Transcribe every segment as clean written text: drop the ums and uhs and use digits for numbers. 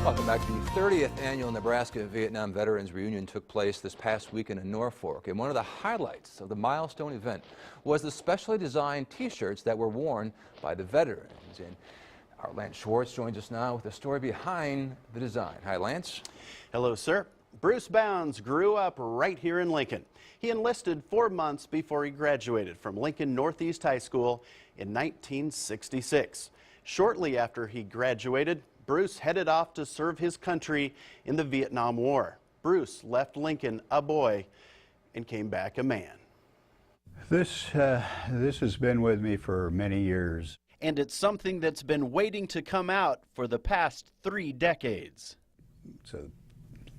Welcome back. The 30th annual Nebraska Vietnam Veterans Reunion took place this past weekend in Norfolk, and one of the highlights of the milestone event was the specially designed T-shirts that were worn by the veterans. And our Lance Schwartz joins us now with the story behind the design. Hi, Lance. Hello, sir. Bruce Bounds grew up right here in Lincoln. He enlisted 4 months before he graduated from Lincoln Northeast High School in 1966. Shortly after he graduated, Bruce headed off to serve his country in the Vietnam War. Bruce left Lincoln a boy and came back a man. This has been with me for many years. And it's something that's been waiting to come out for the past 3 decades. It's a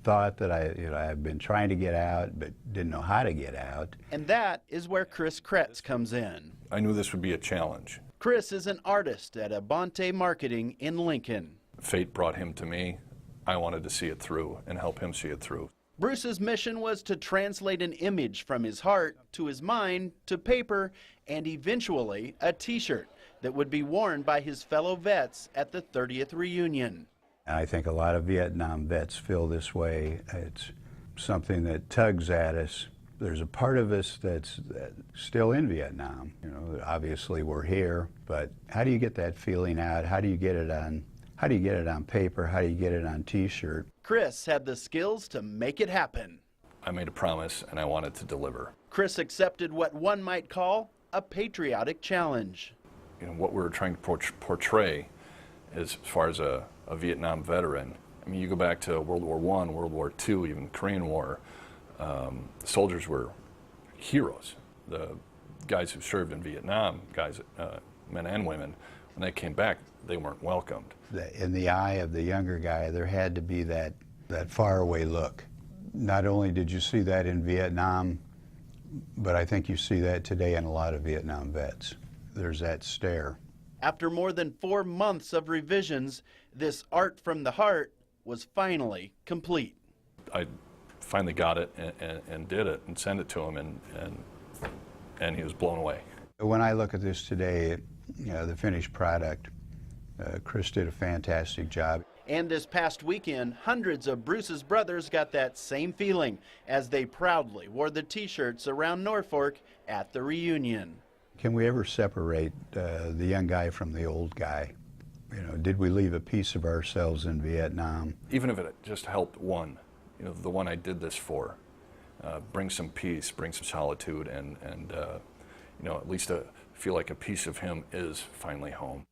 thought that I've been trying to get out, but didn't know how to get out. And that is where Chris Kretz comes in. I knew this would be a challenge. Chris is an artist at Abante Marketing in Lincoln. Fate brought him to me. I wanted to see it through and help him see it through. Bruce's mission was to translate an image from his heart to his mind to paper and eventually a T-shirt that would be worn by his fellow vets at the 30th reunion. I think a lot of Vietnam vets feel this way. It's something that tugs at us. There's a part of us that's still in Vietnam. You know, obviously we're here, but how do you get that feeling out? How do you get it on? How do you get it on paper? How do you get it on T-shirt? Chris had the skills to make it happen. I made a promise and I wanted to deliver. Chris accepted what one might call a patriotic challenge. You know, what we were trying to portray as far as a Vietnam veteran. I mean, you go back to World War I, World War II, even the Korean War. Soldiers were heroes. The guys who served in Vietnam, men and women, when they came back, they weren't welcomed. In the eye of the younger guy, there had to be that faraway look. Not only did you see that in Vietnam, but I think you see that today in a lot of Vietnam vets. There's that stare. After more than 4 months of revisions, this art from the heart was finally complete. I finally got it and did it and sent it to him, and he was blown away. When I look at this today, you know, the finished product, Chris did a fantastic job. And this past weekend, hundreds of Bruce's brothers got that same feeling as they proudly wore the T-shirts around Norfolk at the reunion. Can we ever separate the young guy from the old guy? You know, did we leave a piece of ourselves in Vietnam? Even if it just helped one, you know, the one I did this for, bring some peace, bring some solitude, and you know, at least feel like a piece of him is finally home.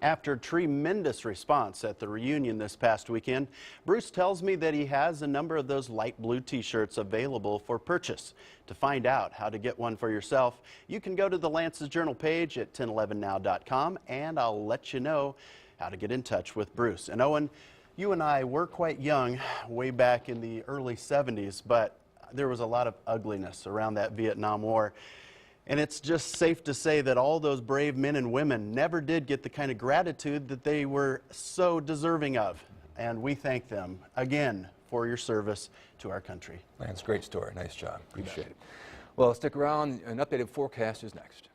After tremendous response at the reunion this past weekend, Bruce tells me that he has a number of those light blue T-shirts available for purchase. To find out how to get one for yourself, you can go to the Lance's Journal page at 1011now.com, and I'll let you know how to get in touch with Bruce. And Owen, you and I were quite young way back in the early 70s, but there was a lot of ugliness around that Vietnam War. And it's just safe to say that all those brave men and women never did get the kind of gratitude that they were so deserving of. And we thank them again for your service to our country. Lance, great story. Nice job. Appreciate it. Well, stick around. An updated forecast is next.